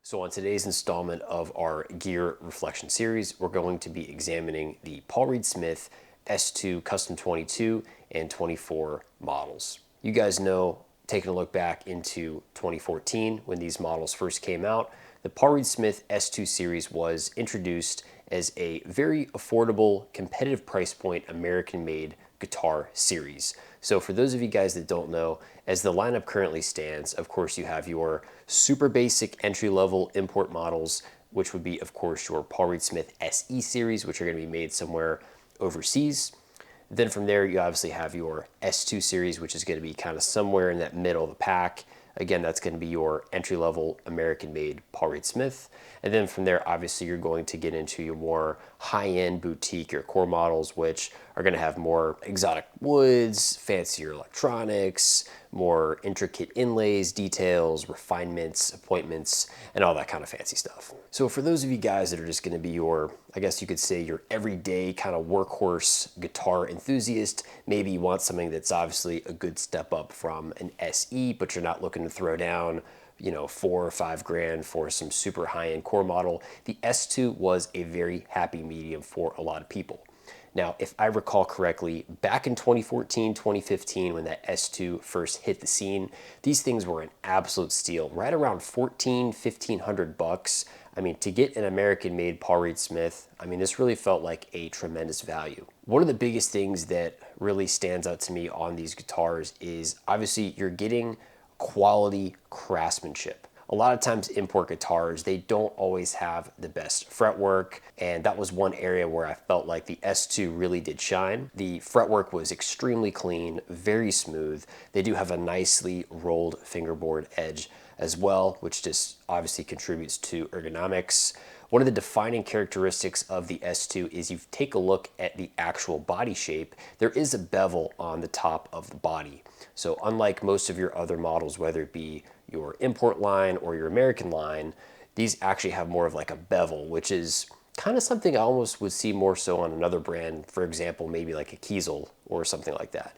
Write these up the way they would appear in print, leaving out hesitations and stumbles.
So on today's installment of our gear reflection series, we're going to be examining the Paul Reed Smith S2 Custom 22 and 24 models. You guys know, taking a look back into 2014 when these models first came out, the Paul Reed Smith S2 series was introduced as a very affordable, competitive price point, American-made guitar series. So for those of you guys that don't know, as the lineup currently stands, of course you have your super basic entry-level import models, which would be, of course, your Paul Reed Smith SE series, which are going to be made somewhere overseas. Then from there, you obviously have your S2 series, which is going to be kind of somewhere in that middle of the pack. Again, that's going to be your entry-level American-made Paul Reed Smith. And then from there, obviously, you're going to get into your more high-end boutique, your core models, which are going to have more exotic woods, fancier electronics, more intricate inlays, details, refinements, appointments, and all that kind of fancy stuff. So for those of you guys that are just going to be your, I guess you could say, your everyday kind of workhorse guitar enthusiast, maybe you want something that's obviously a good step up from an SE, but you're not looking to throw down, you know, $4 or $5 grand for some super high-end core model, the S2 was a very happy medium for a lot of people. Now, if I recall correctly, back in 2014, 2015, when that S2 first hit the scene, these things were an absolute steal, right around $1,500. I mean, to get an American-made Paul Reed Smith, I mean, this really felt like a tremendous value. One of the biggest things that really stands out to me on these guitars is obviously you're getting quality craftsmanship. A lot of times import guitars, they don't always have the best fretwork, and that was one area where I felt like the S2 really did shine. The fretwork was extremely clean, very smooth. They do have a nicely rolled fingerboard edge as well, which just obviously contributes to ergonomics. One of the defining characteristics of the S2 is you take a look at the actual body shape, there is a bevel on the top of the body. So unlike most of your other models, whether it be your import line or your American line, these actually have more of like a bevel, which is kind of something I almost would see more so on another brand, for example, maybe like a Kiesel or something like that.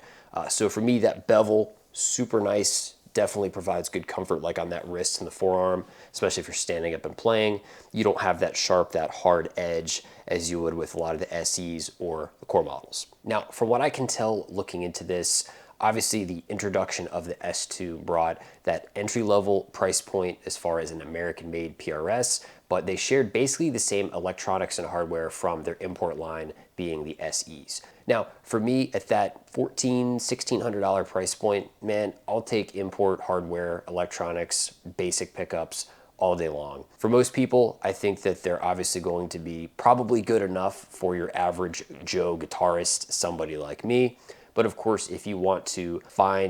So for me, that bevel, super nice, definitely provides good comfort, like on that wrist and the forearm, especially if you're standing up and playing. You don't have that sharp, that hard edge as you would with a lot of the SEs or the core models. Now, from what I can tell looking into this, obviously the introduction of the S2 brought that entry-level price point as far as an American-made PRS, but they shared basically the same electronics and hardware from their import line, being the SEs. Now, for me, at that $1,400, $1,600 price point, man, I'll take import hardware, electronics, basic pickups all day long. For most people, I think that they're obviously going to be probably good enough for your average Joe guitarist, somebody like me. But of course, if you want to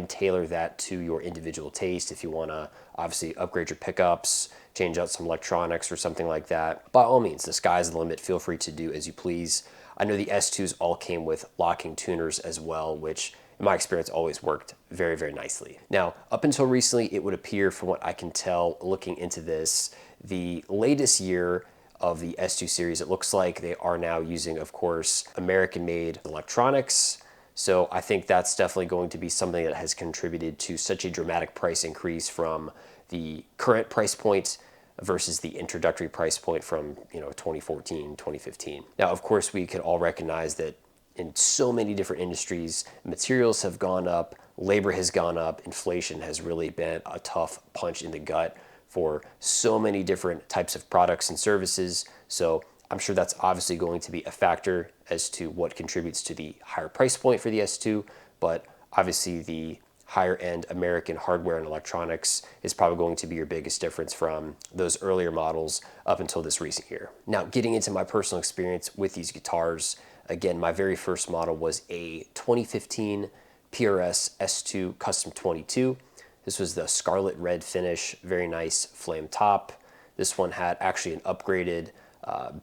tailor that to your individual taste, if you want to obviously upgrade your pickups, change out some electronics or something like that, by all means, the sky's the limit. Feel free to do as you please. I know the S2s all came with locking tuners as well, which in my experience always worked very, very nicely. Now, up until recently, it would appear from what I can tell looking into this, the latest year of the S2 series, it looks like they are now using, of course, American-made electronics. So I think that's definitely going to be something that has contributed to such a dramatic price increase from the current price point versus the introductory price point from 2014, 2015. Now, of course, we can all recognize that in so many different industries, materials have gone up, labor has gone up, inflation has really been a tough punch in the gut for so many different types of products and services. So I'm sure that's obviously going to be a factor as to what contributes to the higher price point for the S2, but obviously the higher end American hardware and electronics is probably going to be your biggest difference from those earlier models up until this recent year. Now, getting into my personal experience with these guitars, again, my very first model was a 2015 PRS S2 Custom 22. This was the scarlet red finish, very nice flame top. This one had actually an upgraded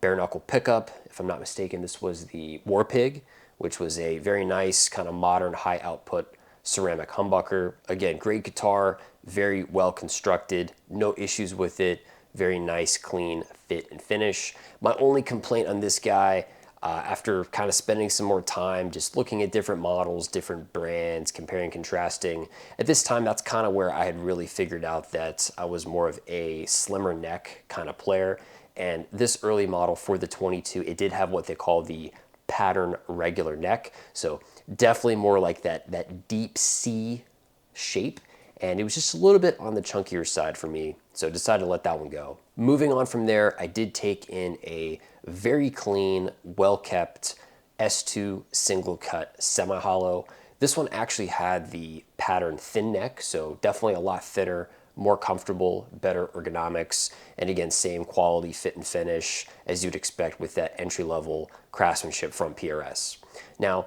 bare knuckle pickup. If I'm not mistaken, this was the Warpig, which was a very nice kind of modern high output ceramic humbucker. Again, great guitar, very well constructed, no issues with it, very nice, clean fit and finish. My only complaint on this guy, After kind of spending some more time just looking at different models, different brands, comparing, contrasting, at this time that's kind of where I had really figured out that I was more of a slimmer neck kind of player. And this early model for the 22, it did have what they call the pattern regular neck. So definitely more like that deep C shape. And it was just a little bit on the chunkier side for me, so decided to let that one go. Moving on from there, I did take in a very clean, well-kept S2 single cut semi-hollow. This one actually had the pattern thin neck, so definitely a lot thinner, more comfortable, better ergonomics, and again, same quality fit and finish as you'd expect with that entry-level craftsmanship from PRS. Now,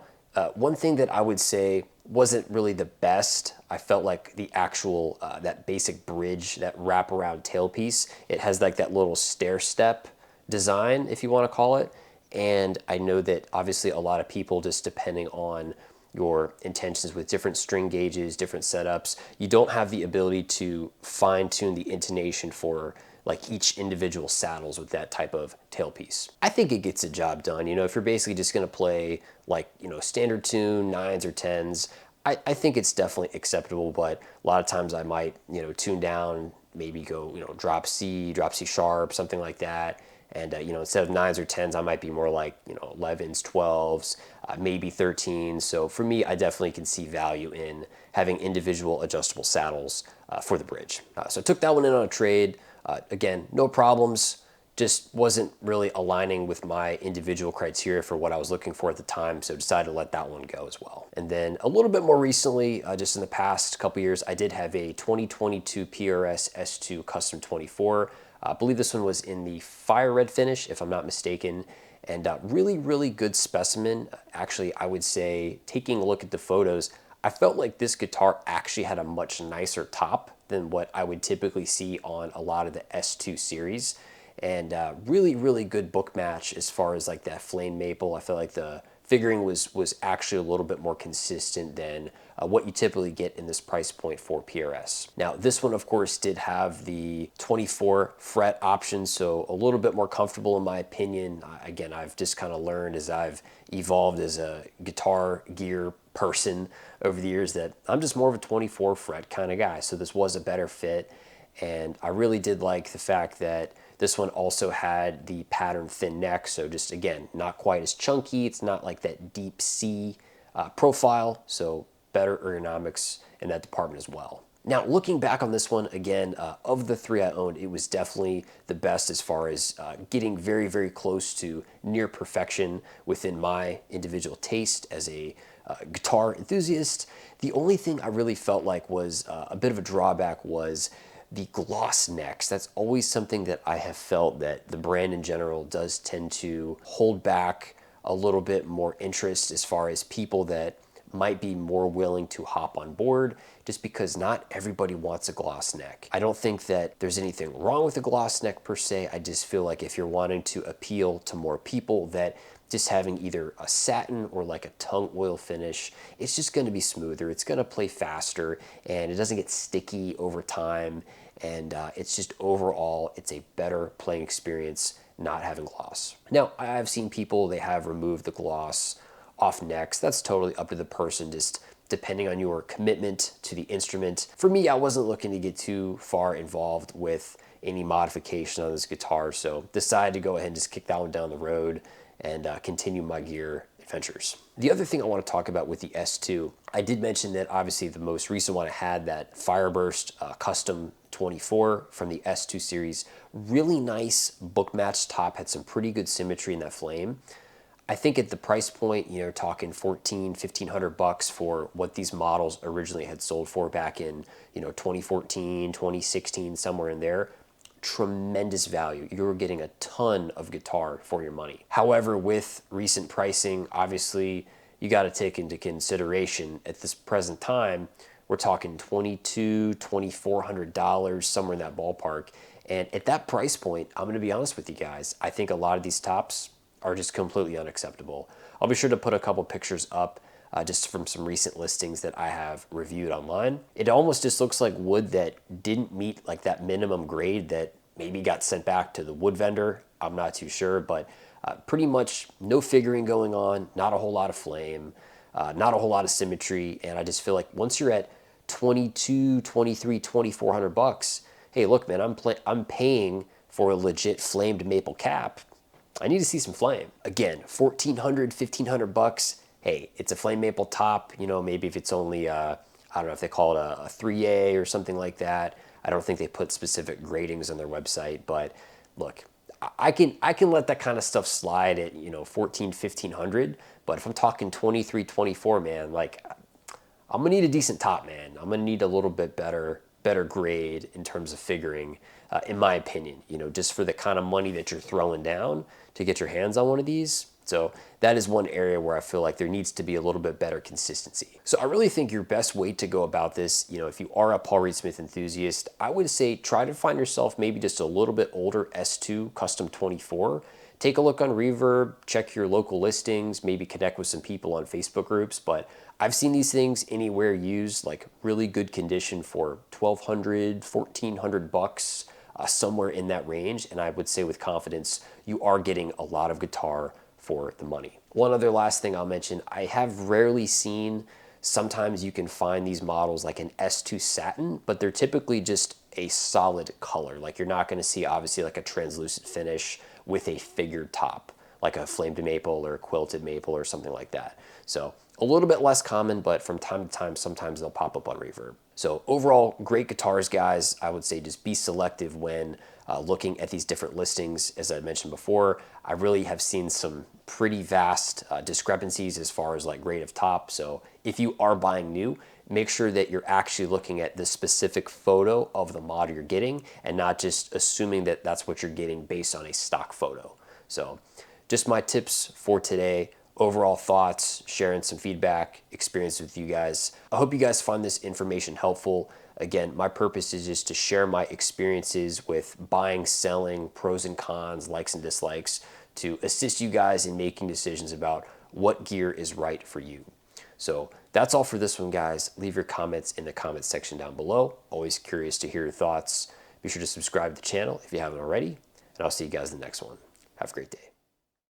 one thing that I would say wasn't really the best, I felt like the actual, that basic bridge, that wraparound tailpiece, it has like that little stair step design, if you want to call it. And I know that obviously a lot of people, just depending on your intentions with different string gauges, different setups, you don't have the ability to fine tune the intonation for like each individual saddles with that type of tailpiece. I think it gets the job done. You know, if you're basically just gonna play like, you know, standard tune, 9s or 10s, I think it's definitely acceptable, but a lot of times I might, you know, tune down, maybe go, you know, drop C sharp, something like that. And, you know, instead of 9s or 10s, I might be more like, you know, 11s, 12s, maybe 13s. So for me, I definitely can see value in having individual adjustable saddles for the bridge. So I took that one in on a trade. Again, no problems, just wasn't really aligning with my individual criteria for what I was looking for at the time, so decided to let that one go as well. And then a little bit more recently, just in the past couple years, I did have a 2022 PRS S2 Custom 24. I believe this one was in the fire red finish, if I'm not mistaken, and really, really good specimen. Actually, I would say, taking a look at the photos, I felt like this guitar actually had a much nicer top than what I would typically see on a lot of the S2 series. And really, really good book match as far as like that flame maple. I feel like the figuring was actually a little bit more consistent than what you typically get in this price point for PRS. Now, this one, of course, did have the 24 fret option, so a little bit more comfortable in my opinion. Again, I've just kind of learned as I've evolved as a guitar gear person over the years that I'm just more of a 24 fret kind of guy, so this was a better fit. And I really did like the fact that this one also had the pattern thin neck, so just again, not quite as chunky. It's not like that deep C profile, so better ergonomics in that department as well. Now, looking back on this one, again, of the three I owned, it was definitely the best as far as getting very, very close to near perfection within my individual taste as a guitar enthusiast. The only thing I really felt like was a bit of a drawback was the gloss necks. That's always something that I have felt that the brand in general does tend to hold back a little bit more interest as far as people that might be more willing to hop on board, just because not everybody wants a gloss neck. I don't think that there's anything wrong with a gloss neck per se. I just feel like if you're wanting to appeal to more people, that just having either a satin or like a tung oil finish, it's just gonna be smoother, it's gonna play faster, and it doesn't get sticky over time, and it's just overall, it's a better playing experience not having gloss. Now, I've seen people, they have removed the gloss off necks. That's totally up to the person, just depending on your commitment to the instrument. For me, I wasn't looking to get too far involved with any modification on this guitar, so decided to go ahead and just kick that one down the road and continue my gear adventures. The other thing I want to talk about with the S2, I did mention that obviously the most recent one I had, that Fireburst Custom 24 from the S2 series, really nice book match top, had some pretty good symmetry in that flame. I think at the price point, you know, talking 14, 1500 bucks for what these models originally had sold for back in, you know, 2014, 2016, somewhere in there, tremendous value. You're getting a ton of guitar for your money. However, with recent pricing, obviously you got to take into consideration at this present time, we're talking $2,200, $2,400, somewhere in that ballpark. And at that price point, I'm going to be honest with you guys, I think a lot of these tops are just completely unacceptable. I'll be sure to put a couple pictures up just from some recent listings that I have reviewed online. It almost just looks like wood that didn't meet like that minimum grade that maybe got sent back to the wood vendor I'm not too sure, but pretty much no figuring going on, not a whole lot of flame, not a whole lot of symmetry. And I just feel like once you're at 22, 23, 2400 bucks, hey, look, man, I'm paying for a legit flamed maple cap. I need to see some flame. Again, 1400, 1500 bucks. Hey, it's a flame maple top. You know, maybe if it's only, I don't know if they call it a 3A or something like that. I don't think they put specific gradings on their website, but look, I can let that kind of stuff slide at, you know, 14, 1500. But if I'm talking 23, 24, man, like I'm gonna need a decent top, man. I'm gonna need a little bit better grade in terms of figuring, in my opinion. You know, just for the kind of money that you're throwing down to get your hands on one of these. So that is one area where I feel like there needs to be a little bit better consistency. So I really think your best way to go about this, you know, if you are a Paul Reed Smith enthusiast, I would say try to find yourself maybe just a little bit older S2 Custom 24. Take a look on Reverb, check your local listings, maybe connect with some people on Facebook groups. But I've seen these things anywhere used, like really good condition for 1200, 1400 bucks, somewhere in that range. And I would say with confidence, you are getting a lot of guitar for the money. One other last thing I'll mention, I have rarely seen, sometimes you can find these models like an S2 satin, but they're typically just a solid color. Like you're not gonna see obviously like a translucent finish with a figured top, like a flamed maple or a quilted maple or something like that. So a little bit less common, but from time to time, sometimes they'll pop up on Reverb. So overall, great guitars, guys. I would say just be selective when looking at these different listings. As I mentioned before, I really have seen some pretty vast discrepancies as far as like grade of top. So if you are buying new, make sure that you're actually looking at the specific photo of the model you're getting and not just assuming that that's what you're getting based on a stock photo. So just my tips for today. Overall thoughts, sharing some feedback, experience with you guys. I hope you guys find this information helpful. Again, my purpose is just to share my experiences with buying, selling, pros and cons, likes and dislikes, to assist you guys in making decisions about what gear is right for you. So that's all for this one, guys. Leave your comments in the comments section down below. Always curious to hear your thoughts. Be sure to subscribe to the channel if you haven't already, and I'll see you guys in the next one. Have a great day.